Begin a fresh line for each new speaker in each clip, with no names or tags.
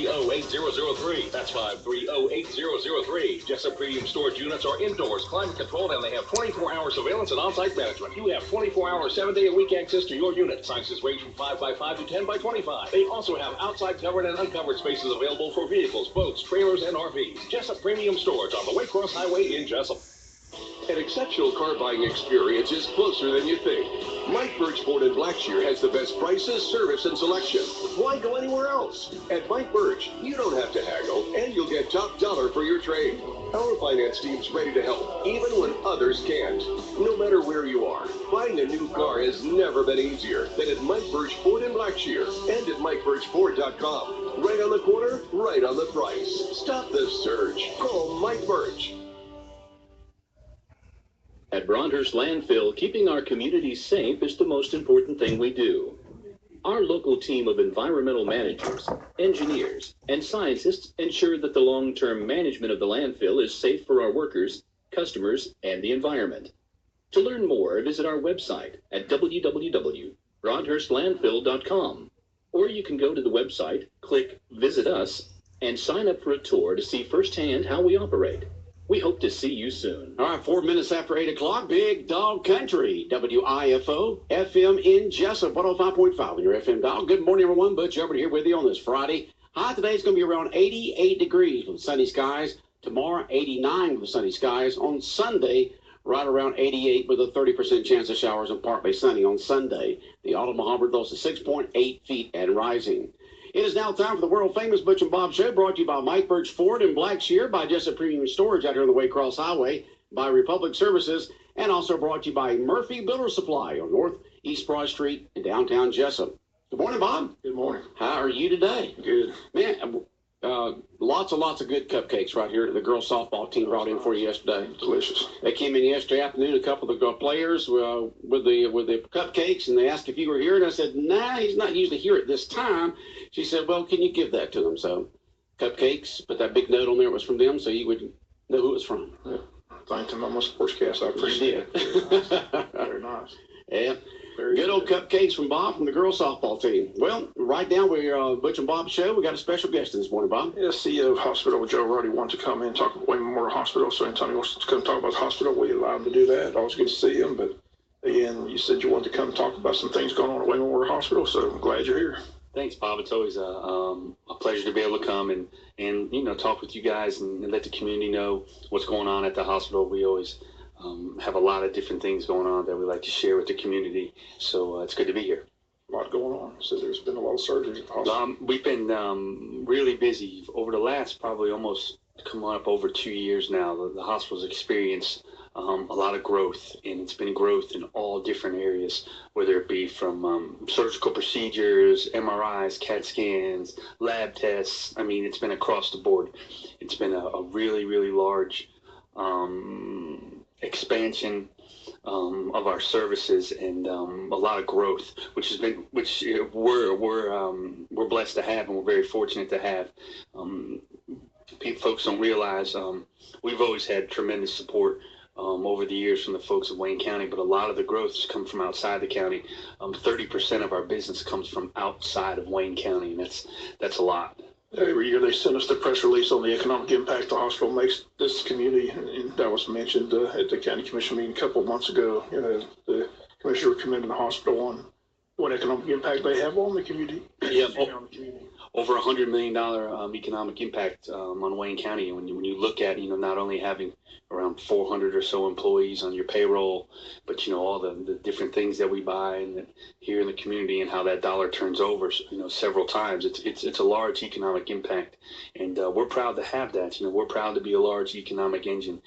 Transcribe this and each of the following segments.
530-8003. That's 530-8003. Jessup Premium Storage units are indoors, climate controlled, and they have 24-hour surveillance and on-site management. You have 24-hour, 7-day-a-week access to your unit. Sizes range from 5x5 to 10x25. They also have outside covered and uncovered spaces available for vehicles, boats, trailers, and RVs. Jessup Premium Storage on the Waycross Highway in Jessup.
An exceptional car buying experience is closer than you think. Mike Birch Ford in Blackshear has the best prices, service, and selection. Why go anywhere else? At Mike Birch, you don't have to haggle, and you'll get top dollar for your trade. Our finance team's ready to help, even when others can't. No matter where you are, buying a new car has never been easier than at Mike Birch Ford in Blackshear and at MikeBirchFord.com. Right on the corner, right on the price. Stop the surge. Call Mike Birch.
At Broadhurst Landfill, keeping our communities safe is the most important thing we do. Our local team of environmental managers, engineers, and scientists ensure that the long-term management of the landfill is safe for our workers, customers, and the environment. To learn more, visit our website at www.broadhurstlandfill.com, or you can go to the website, click Visit Us, and sign up for a tour to see firsthand how we operate. We hope to see you soon.
All right, 4 minutes after 8 o'clock, Big Dog Country, WIFO, FM in Jessup, 105.5 on your FM dial. Good morning, everyone. Butch over here with you on this Friday. High today is going to be around 88 degrees with sunny skies. Tomorrow, 89 with sunny skies. On Sunday, right around 88 with a 30% chance of showers and partly sunny on Sunday. The autumn harbor goes to 6.8 feet and rising. It is now time for the world-famous Butch and Bob Show, brought to you by Mike Birch Ford in Blackshear, by Jessup Premium Storage out here on the Waycross Highway, by Republic Services, and also brought to you by Murphy Builder Supply on Northeast Broad Street in downtown Jessup. Good morning, Bob.
Good morning.
How are you today?
Good.
Man, lots of good cupcakes right here that the girls softball team brought in for you yesterday.
Delicious.
They came in yesterday afternoon, a couple of the players with the cupcakes, and they asked if you were here, and I said, nah, he's not usually here at this time. She said, well, can you give that to them? So, cupcakes, put that big note on there, it was from them, so you would know who it was from.
Yeah. Thank them on my sportscast. I appreciate it. Very nice.
Yeah.
Very
good old cupcakes from Bob from the girls softball team. Well, right now we're Butch and Bob Show. We got a special guest this morning, Bob.
Yeah, CEO of Hospital Joe Roddy wanted to come in and talk about Wayne Memorial Hospital. So anytime he wants to come talk about the hospital, we allow him to do that. Always good to see him. But again, you said you wanted to come talk about some things going on at Wayne Memorial Hospital. So I'm glad you're here.
Thanks, Bob. It's always a pleasure to be able to come and talk with you guys and let the community know what's going on at the hospital. We always have a lot of different things going on that we like to share with the community. So it's good to be here.
A lot going on. So there's been a lot of surgeries at the hospital.
We've been really busy over the last probably almost coming up over 2 years now. The hospital's experienced a lot of growth, and it's been growth in all different areas, whether it be from surgical procedures, MRIs, CAT scans, lab tests. I mean, it's been across the board. It's been a really, really large expansion of our services and a lot of growth, which we're blessed to have, and we're very fortunate to have. Folks don't realize we've always had tremendous support over the years from the folks of Wayne County, but a lot of the growth has come from outside the county. 30% of our business comes from outside of Wayne County, and that's a lot.
Every year they send us the press release on the economic impact the hospital makes this community, and that was mentioned at the county commission meeting a couple of months ago. The commissioner commended the hospital on what economic impact they have on the community.
Yeah, over $100 million economic impact on Wayne County. When you look at not only having around 400 or so employees on your payroll, but all the different things that we buy and here in the community and how that dollar turns over several times, it's a large economic impact, and we're proud to have that. We're proud to be a large economic engine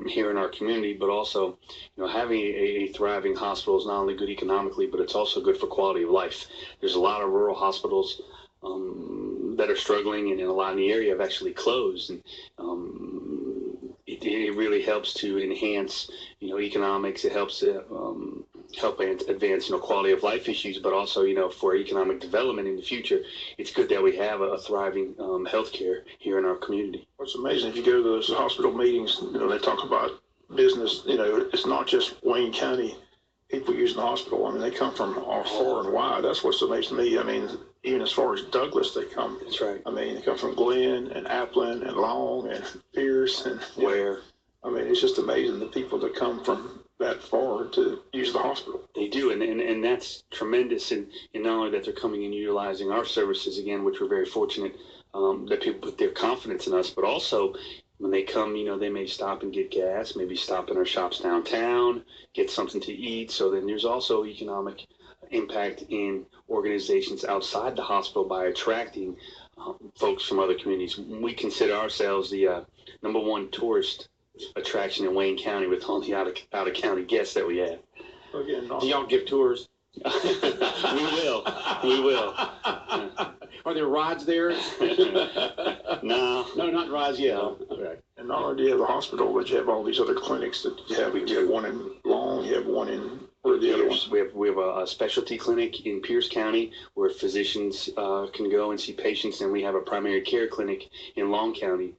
here in our community, but also having a thriving hospital is not only good economically, but it's also good for quality of life. There's a lot of rural hospitals that are struggling, and in a lot in the area have actually closed, and it really helps to enhance economics. It helps help advance quality of life issues, but also for economic development in the future. It's good that we have a thriving healthcare here in our community.
What's amazing, if you go to those hospital meetings, they talk about business. It's not just Wayne County people using the hospital. I mean, they come from all far and wide. That's what's amazing to me. I mean, even as far as Douglas, they come.
That's right.
I mean, they come from Glenn and Appleton and Long and Pierce and
Where.
I mean, it's just amazing the people that come from that far to use the hospital.
They do, and that's tremendous. And not only that they're coming and utilizing our services again, which we're very fortunate that people put their confidence in us, but also when they come, they may stop and get gas, maybe stop in our shops downtown, get something to eat. So then there's also economic impact in organizations outside the hospital by attracting folks from other communities. We consider ourselves the number one tourist attraction in Wayne County with all the out of county guests that we have.
Again,
Do y'all give tours?
We will.
Are there rides there?
No,
not rides yet.
No.
Okay.
and not only do you have the hospital, but you have all these other clinics that you have. You have one in Long, you have one in where are the other ones?
We have a specialty clinic in Pierce County where physicians can go and see patients, and we have a primary care clinic in Long County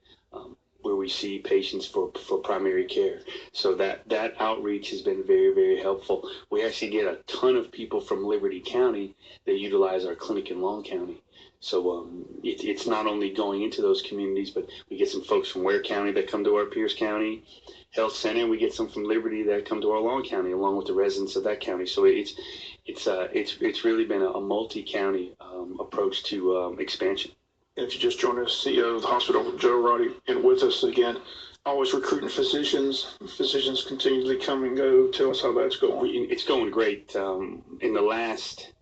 where we see patients for primary care. So that outreach has been very, very helpful. We actually get a ton of people from Liberty County that utilize our clinic in Long County. So it's not only going into those communities, but we get some folks from Ware County that come to our Pierce County Health Center, and we get some from Liberty that come to our Long County, along with the residents of that county. So it's really been a multi-county approach to expansion.
If you just joined us, CEO of the hospital, Joe Roddy, and with us again, always recruiting physicians. Physicians continually come and go. Tell us how that's going.
It's going great. In the last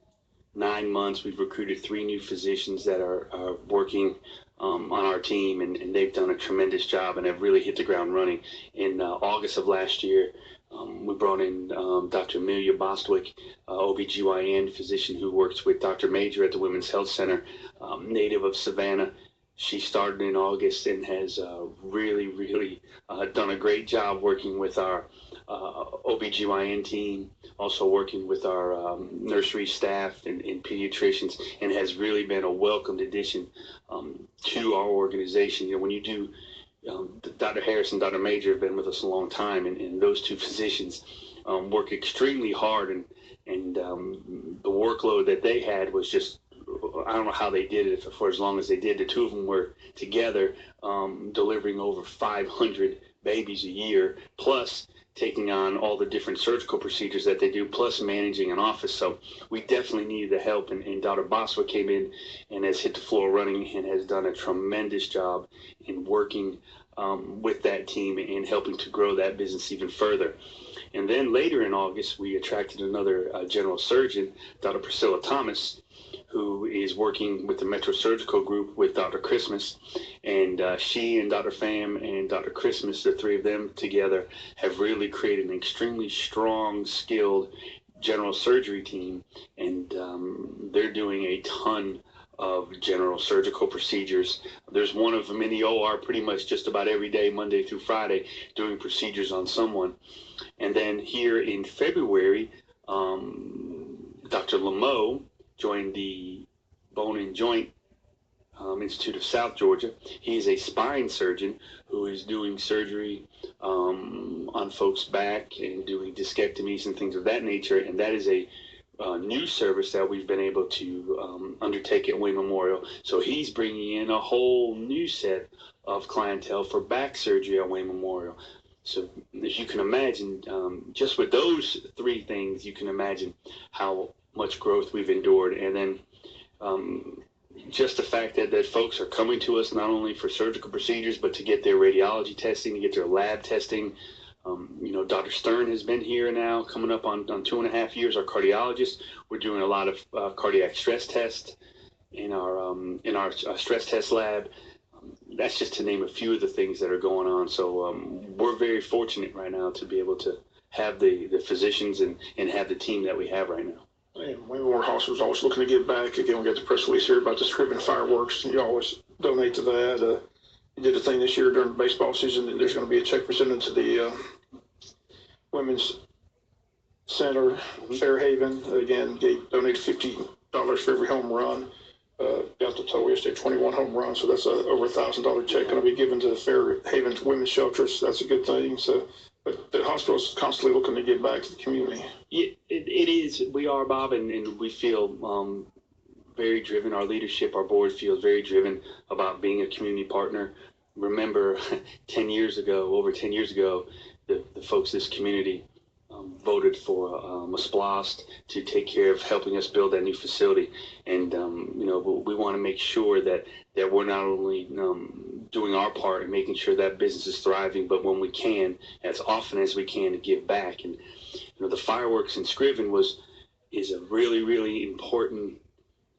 9 months, we've recruited 3 new physicians that are working on our team, and they've done a tremendous job and have really hit the ground running. In August of last year, we brought in Dr. Amelia Bostwick, OBGYN physician who works with Dr. Major at the Women's Health Center, native of Savannah. She started in August and has really, really done a great job working with our OBGYN team, also working with our nursery staff and pediatricians, and has really been a welcomed addition to our organization. When you do, Dr. Harris and Dr. Major have been with us a long time, and those 2 physicians work extremely hard, and the workload that they had was just, I don't know how they did it for as long as they did. The 2 of them were together delivering over 500 babies a year, plus taking on all the different surgical procedures that they do, plus managing an office. So we definitely needed the help, and Dr. Boswa came in and has hit the floor running and has done a tremendous job in working with that team and helping to grow that business even further. And then later in August, we attracted another general surgeon, Dr. Priscilla Thomas, who is working with the Metro Surgical Group with Dr. Christmas. And she and Dr. Pham and Dr. Christmas, the 3 of them together, have really created an extremely strong, skilled general surgery team. And they're doing a ton of general surgical procedures. There's one of them in the OR pretty much just about every day, Monday through Friday, doing procedures on someone. And then here in February, Dr. Lameau joined the Bone and Joint Institute of South Georgia. He's a spine surgeon who is doing surgery on folks' back and doing discectomies and things of that nature. And that is a new service that we've been able to undertake at Wayne Memorial. So he's bringing in a whole new set of clientele for back surgery at Wayne Memorial. So as you can imagine, just with those 3 things, you can imagine how much growth we've endured. And then just the fact that folks are coming to us not only for surgical procedures, but to get their radiology testing, to get their lab testing. Dr. Stern has been here now, coming up on 2.5 years. Our cardiologist, we're doing a lot of cardiac stress tests in our stress test lab. That's just to name a few of the things that are going on. So we're very fortunate right now to be able to have the physicians and have the team that we have right now.
And Wayne Memorial Hospital is always looking to give back. Again, we got the press release here about the Scriven fireworks. You always donate to that. You did a thing this year during the baseball season, and there's going to be a check presented to the Women's Center, Fairhaven. Again, donated $50 for every home run. Got the total yesterday, 21 home runs, so that's over $1,000 check going to be given to the Fairhaven Women's Shelters. That's a good thing. So But the hospital's constantly looking to give back to the community.
Yeah, it is. We are, Bob, and we feel very driven. Our leadership, our board feels very driven about being a community partner. Remember, 10 years ago, over 10 years ago, the folks in this community voted for a SPLOST to take care of helping us build that new facility. And, we want to make sure that we're not only doing our part in making sure that business is thriving, but when we can, as often as we can, to give back. And, the fireworks in Scriven is a really, really important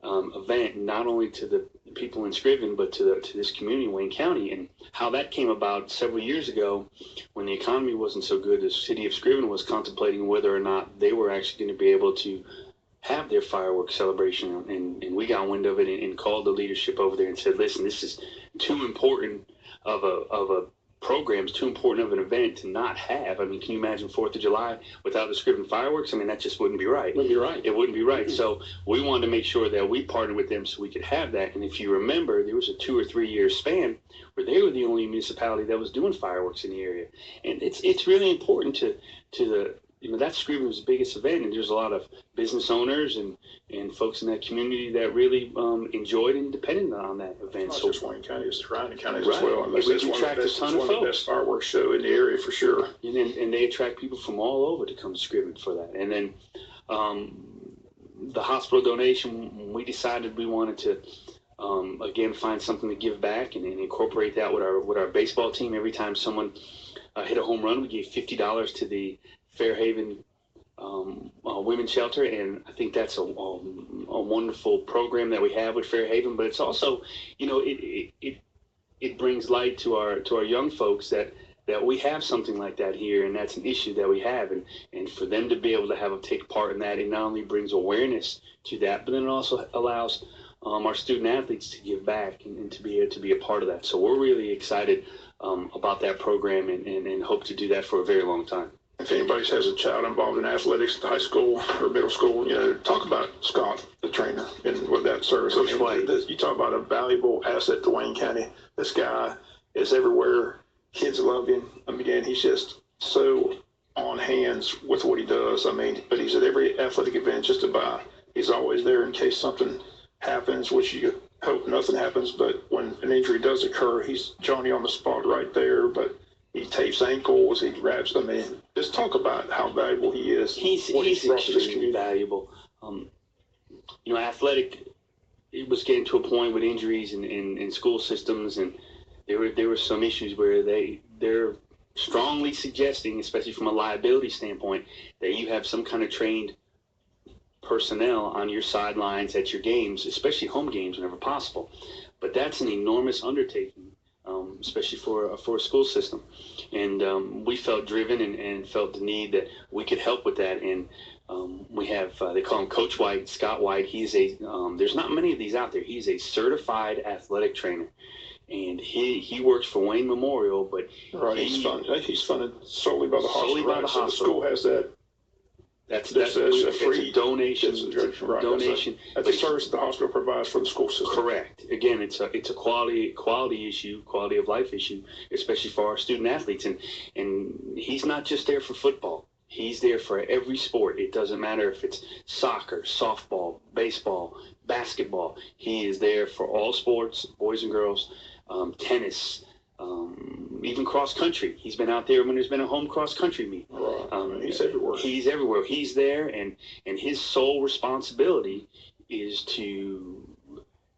event, not only to the people in Scriven, but to this community, Wayne County. And how that came about several years ago, when the economy wasn't so good, the city of Scriven was contemplating whether or not they were actually going to be able to have their fireworks celebration. And we got wind of it and called the leadership over there and said, listen, this is too important of a program, is too important of an event to not have. I mean, can you imagine 4th of July without the Scriven fireworks? I mean, that just wouldn't be right.
Wouldn't be right.
It wouldn't be right. So we wanted to make sure that we partnered with them so we could have that. And if you remember, there was a 2 or 3 year span where they were the only municipality that was doing fireworks in the area. And it's really important to the, that's Scriven's biggest event, and there's a lot of business owners and folks in that community that really enjoyed and depended on that event.
Not
so
just Wayne County, it's surrounding counties
right.
as well. Unless
We
it's one of
attract
the
a
best,
ton
it's
of
one of the
folks.
best fireworks show in the area for sure.
And they attract people from all over to come to Scriven for that. And then the hospital donation, we decided we wanted to again find something to give back and incorporate that with our baseball team. Every time someone hit a home run, we gave $50 to the Fairhaven women's shelter, and I think that's a wonderful program that we have with Fairhaven. But it's also, it brings light to our young folks that we have something like that here, and that's an issue that we have, and for them to be able to take part in that, it not only brings awareness to that, but then it also allows our student athletes to give back and to be able to be a part of that. So we're really excited about that program and hope to do that for a very long time.
If anybody has a child involved in athletics at high school or middle school, talk about Scott, the trainer, and what that serves.
Coach White.
You talk about a valuable asset to Wayne County. This guy is everywhere. Kids love him. I mean, he's just so on hands with what he does. I mean, but he's at every athletic event just about. He's always there in case something happens, which you hope nothing happens. But when an injury does occur, he's Johnny on the spot right there. But he tapes ankles, he wraps. I mean, just talk about how valuable he is.
He's extremely valuable. Athletic, it was getting to a point with injuries in school systems, and there were some issues where they're strongly suggesting, especially from a liability standpoint, that you have some kind of trained personnel on your sidelines at your games, especially home games whenever possible. But that's an enormous undertaking, especially for a school system. And we felt driven and felt the need that we could help with that. And we have, they call him Coach White, Scott White. He's there's not many of these out there. He's a certified athletic trainer. And he works for Wayne Memorial, but
he's funded solely by the hospital.
Solely by the hospital.
So the school has that.
That's a free donation.
Donation. That's a service the hospital provides for the school system.
Correct. Again, it's a quality issue, quality of life issue, especially for our student athletes. And he's not just there for football. He's there for every sport. It doesn't matter if it's soccer, softball, baseball, basketball. He is there for all sports, boys and girls, tennis, even cross country. He's been out there when there's been a home cross country meet.
He's everywhere.
He's everywhere. He's there, and his sole responsibility is to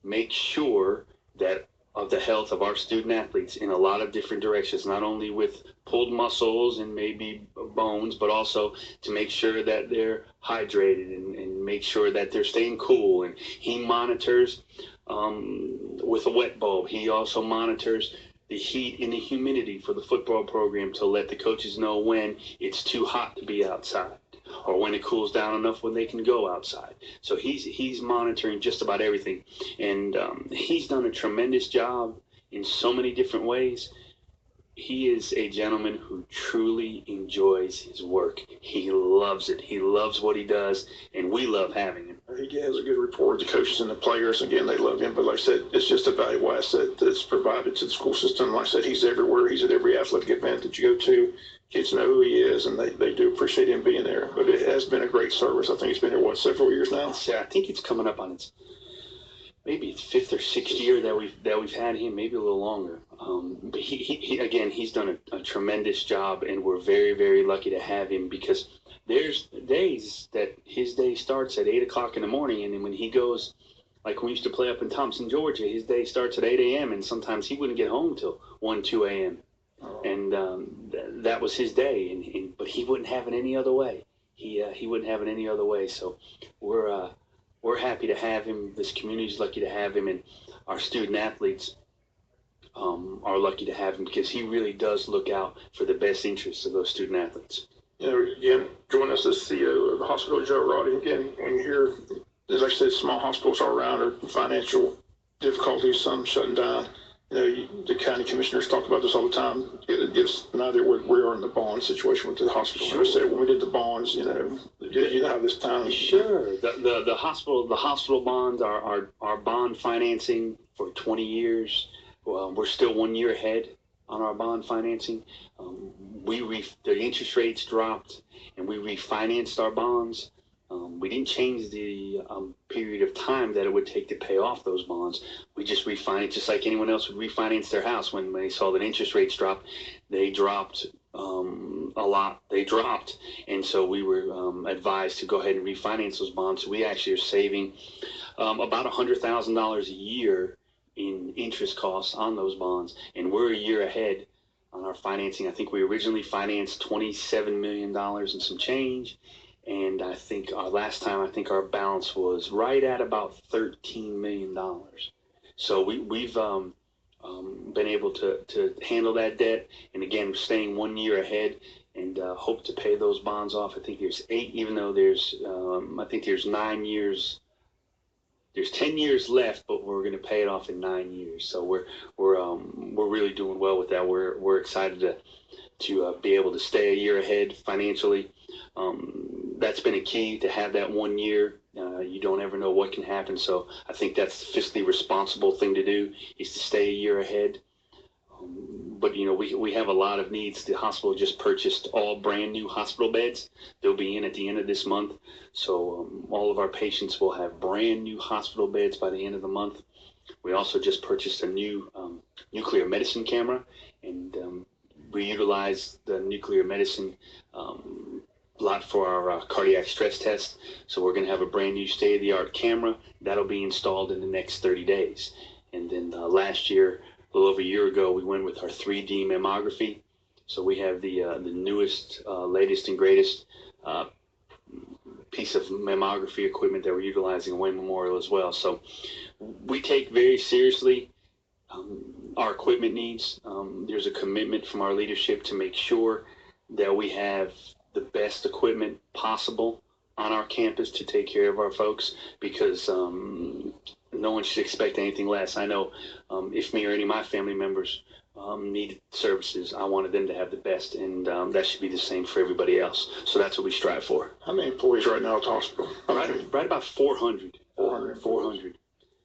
make sure that of the health of our student athletes in a lot of different directions, not only with pulled muscles and maybe bones, but also to make sure that they're hydrated and make sure that they're staying cool. And he monitors with a wet bulb. He also monitors the heat and the humidity for the football program to let the coaches know when it's too hot to be outside or when it cools down enough when they can go outside. So he's monitoring just about everything. And he's done a tremendous job in so many different ways. he is a gentleman who truly enjoys his work. He loves it. He loves what he does, and we love having him.
He has a good rapport with the coaches and the players. Again, they love him. But like I said, it's just a valuable asset that's provided to the school system. Like I said, he's everywhere. He's at every athletic event that you go to. Kids know who he is, and they do appreciate him being there. But it has been a great service. I think he's been here, several years now?
I think it's coming up on its maybe it's 5th or 6th year that we've had him, maybe a little longer. But he again, he's done a tremendous job, and we're very, very lucky to have him, because there's days that his day starts at 8 o'clock in the morning, and then when he goes, like when we used to play up in Thompson, Georgia, his day starts at 8 a.m. and sometimes he wouldn't get home till 1, 2 a.m. And that was his day, but he wouldn't have it any other way. He wouldn't have it any other way. So we're happy to have him. This community's lucky to have him, and our student athletes are lucky to have him, because he really does look out for the best interests of those student athletes.
You know, again, join us as CEO of the hospital, Joe Roddy. Again, when you hear, as I said, small hospitals all around are financial difficulties, some shutting down. You know, the county commissioners talk about this all the time. It gives an idea where we are in the bond situation with the hospital. Sure. I said when we did the bonds, you know how this time.
Sure. The hospital bonds are bond financing for 20 years. We're still 1 year ahead on our bond financing. The interest rates dropped, and we refinanced our bonds. We didn't change the period of time that it would take to pay off those bonds. We just refinanced, just like anyone else would refinance their house. When they saw that interest rates dropped, they dropped a lot. They dropped, and so we were advised to go ahead and refinance those bonds. So we actually are saving about $100,000 a year in interest costs on those bonds, and we're a year ahead on our financing. I think we originally financed $27 million and some change. And I think last time, our balance was right at about $13 million. So we've been able to handle that debt. And again, staying 1 year ahead, and hope to pay those bonds off. I think there's 8, even though there's, I think there's 9 years. There's 10 years left, but we're going to pay it off in 9 years. So we're really doing well with that. We're excited to be able to stay a year ahead financially. That's been a key, to have that 1 year. You don't ever know what can happen. So I think that's the fiscally responsible thing to do, is to stay a year ahead. But, you know, we have a lot of needs. The hospital just purchased all brand new hospital beds. They'll be in at the end of this month. So all of our patients will have brand new hospital beds by the end of the month. We also just purchased a new nuclear medicine camera, and we utilize the nuclear medicine lot for our cardiac stress test. So we're going to have a brand new state-of-the-art camera that'll be installed in the next 30 days. And then last year, a little over a year ago, we went with our 3D mammography. So we have the newest, latest and greatest piece of mammography equipment that we're utilizing at Wayne Memorial as well. So we take very seriously our equipment needs. There's a commitment from our leadership to make sure that we have the best equipment possible on our campus to take care of our folks, because no one should expect anything less. I know if me or any of my family members needed services, I wanted them to have the best, and that should be the same for everybody else. So that's what we strive for.
How many employees right now at the hospital?
Right about 400. 400.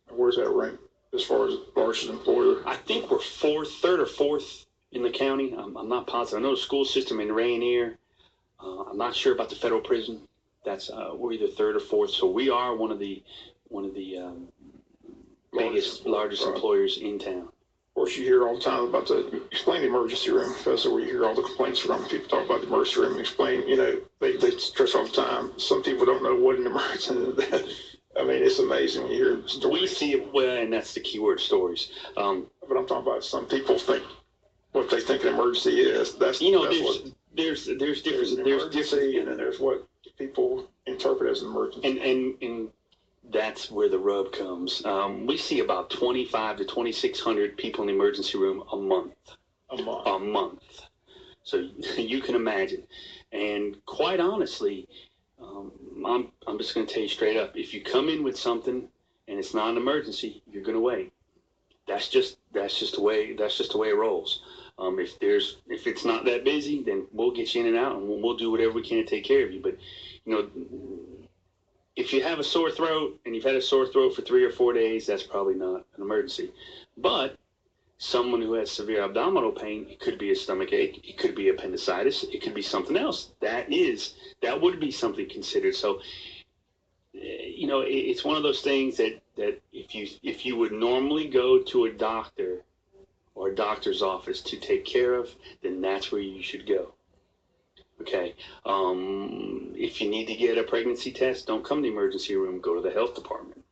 Where's that rank as far as largest employer?
I think we're third or fourth in the county. I'm not positive. I know the school system in Rainier. I'm not sure about the federal prison. That's we're either third or fourth. So we are one of the largest employers in town.
Of course, you hear all the time about explain the emergency room. That's where you hear all the complaints from. People talk about the emergency room and explain, you know, they stress all the time. Some people don't know what an emergency is. I mean, it's amazing when you hear stories.
We see it, well, and that's the keyword, stories.
But I'm talking about some people think what they think an emergency is. There's different, and then there's what people interpret as an emergency.
And that's where the rub comes. We see about 2,500 to 2,600 people in the emergency room a month. A month. So you can imagine. And quite honestly, I'm just going to tell you straight up, if you come in with something and it's not an emergency, you're going to wait. That's just the way it rolls. If it's not that busy, then we'll get you in and out, and we'll do whatever we can to take care of you. But if you have a sore throat and you've had a sore throat for 3 or 4 days, that's probably not an emergency. But someone who has severe abdominal pain, it could be a stomach ache, it could be appendicitis, it could be something else. That would be something considered. So, it's one of those things that if you would normally go to a doctor or a doctor's office to take care of, then that's where you should go. Okay. If you need to get a pregnancy test, don't come to the emergency room, go to the health department.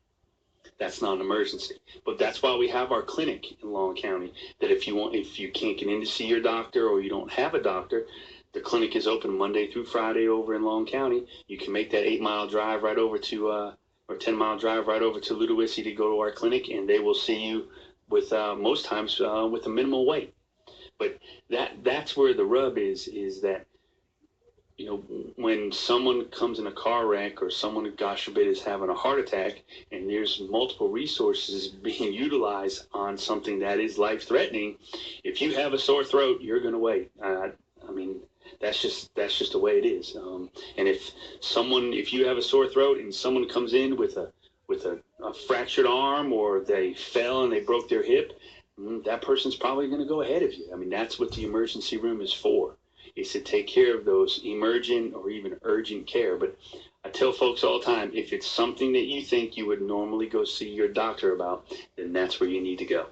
That's not an emergency. But that's why we have our clinic in Long County, that if you can't get in to see your doctor or you don't have a doctor, the clinic is open Monday through Friday over in Long County. You can make that 8-mile drive right over to, or 10-mile drive right over to Ludowici to go to our clinic, and they will see you with, most times, with a minimal wait. But that's where the rub is that, when someone comes in a car wreck or someone, gosh forbid, is having a heart attack and there's multiple resources being utilized on something that is life-threatening, if you have a sore throat, you're going to wait. That's just the way it is. And if you have a sore throat and someone comes in with a fractured arm, or they fell and they broke their hip, that person's probably going to go ahead of you. That's what the emergency room is for. Is to take care of those emergent or even urgent care. But I tell folks all the time, if it's something that you think you would normally go see your doctor about, then that's where you need to go.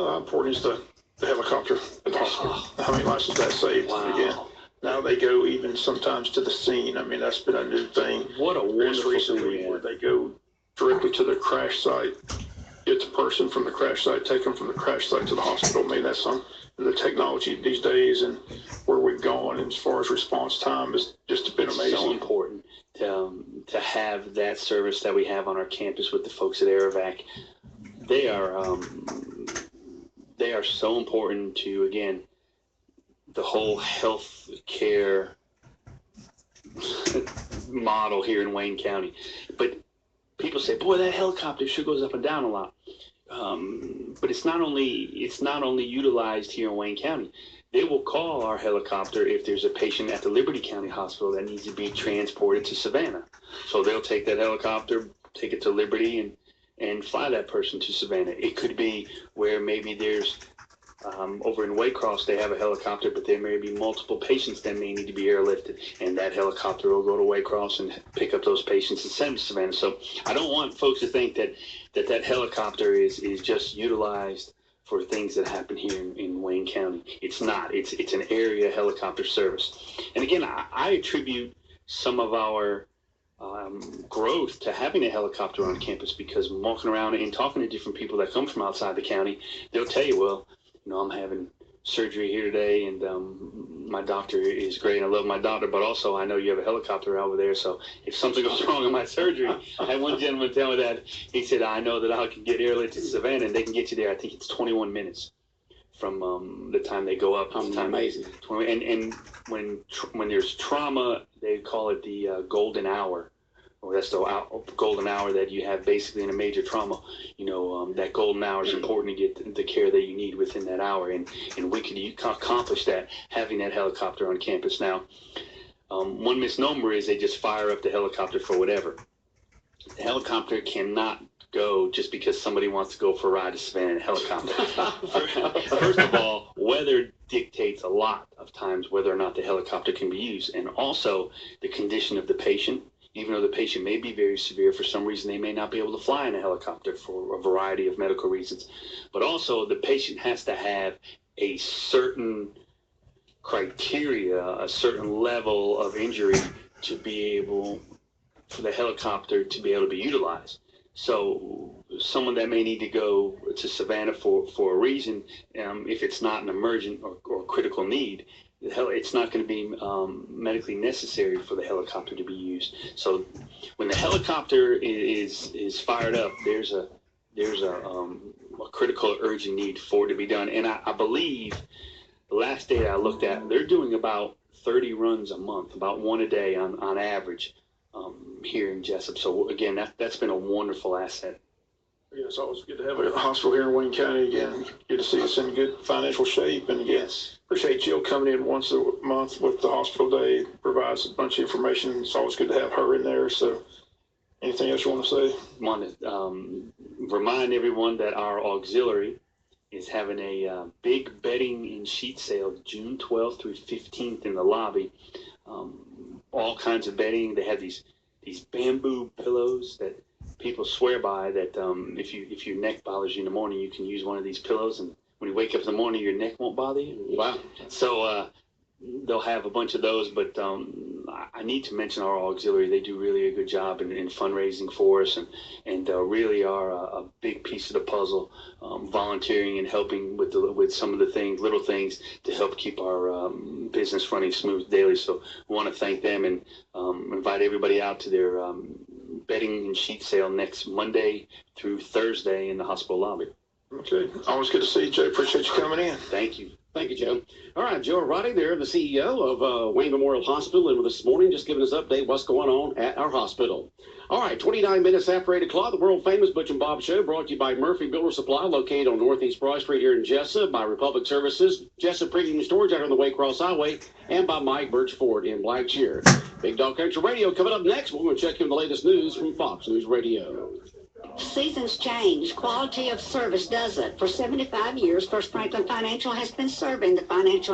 Important is the helicopter at the hospital. How many lives has that saved?
Wow.
Again, now they go even sometimes to the scene. That's been a new thing.
What a wonderful
recently
thing.
where they go directly to the crash site, get the person from the crash site, take them from the crash site to the hospital. That's the technology these days and where we've gone as far as response time has just been amazing.
It's so important to have that service that we have on our campus with the folks at Aerovac. They are so important to, again, the whole health care model here in Wayne County. But people say, boy, that helicopter sure goes up and down a lot. But it's not only utilized here in Wayne County. They will call our helicopter if there's a patient at the Liberty County Hospital that needs to be transported to Savannah. So they'll take that helicopter, take it to Liberty, and fly that person to Savannah. It could be where maybe there's over in Waycross, they have a helicopter, but there may be multiple patients that may need to be airlifted, and that helicopter will go to Waycross and pick up those patients and send them to Savannah. So I don't want folks to think that helicopter is just utilized for things that happen here in Wayne County. It's not. It's an area helicopter service. And again, I attribute some of our growth to having a helicopter on campus, because walking around and talking to different people that come from outside the county, they'll tell you, well, I'm having surgery here today, and my doctor is great, and I love my doctor, but also I know you have a helicopter over there, so if something goes wrong in my surgery, I had one gentleman tell me that. He said, I know that I can get airlifted to Savannah, and they can get you there. I think it's 21 minutes from the time they go up.
Amazing.
And when there's trauma, they call it the golden hour. Or that's the golden hour that you have basically in a major trauma. That golden hour is important to get the care that you need within that hour. And we can accomplish that having that helicopter on campus. Now, one misnomer is they just fire up the helicopter for whatever. The helicopter cannot go just because somebody wants to go for a ride to Savannah in a helicopter. First of all, weather dictates a lot of times whether or not the helicopter can be used. And also the condition of the patient. Even though the patient may be very severe, for some reason they may not be able to fly in a helicopter for a variety of medical reasons. But also the patient has to have a certain criteria, a certain level of injury to be able for the helicopter to be able to be utilized. So someone that may need to go to Savannah for a reason, if it's not an emergent or critical need, it's not going to be medically necessary for the helicopter to be used. So when the helicopter is fired up, there's a critical urgent need for it to be done. And I believe the last data I looked at, they're doing about 30 runs a month, about one a day on average here in Jessup. So again, that's been a wonderful asset.
Yeah, it's always good to have a hospital here in Wayne County again. Good to see us in good financial shape. And again, appreciate Jill coming in once a month with the hospital day. Provides a bunch of information. It's always good to have her in there. So anything else you want to say?
I want to remind everyone that our auxiliary is having a big bedding and sheet sale June 12th through 15th in the lobby. All kinds of bedding. They have these bamboo pillows that people swear by, that if your neck bothers you in the morning, you can use one of these pillows, and when you wake up in the morning, your neck won't bother you.
Wow.
So they'll have a bunch of those, but I need to mention our auxiliary. They do really a good job in fundraising for us, and really are a big piece of the puzzle, volunteering and helping with some of the things, little things, to help keep our business running smooth daily. So we want to thank them and invite everybody out to their bedding and sheet sale next Monday through Thursday in the hospital lobby.
Okay. Always good to see you, Joe. Appreciate you coming in.
Thank you.
Thank you, Joe. All right, Joe Roddy there, the CEO of Wayne Memorial Hospital, and this morning just giving us an update what's going on at our hospital. All right, 29 minutes after 8 o'clock, the world-famous Butch and Bob Show, brought to you by Murphy Builder Supply, located on Northeast Broad Street here in Jessup, by Republic Services, Jessup Premium Storage out on the Waycross Highway, and by Mike Birch Ford in Blackshear. Big Dog Country Radio coming up next. We're going to check in the latest news from Fox News Radio.
Seasons change. Quality of service doesn't. For 75 years, First Franklin Financial has been serving the financial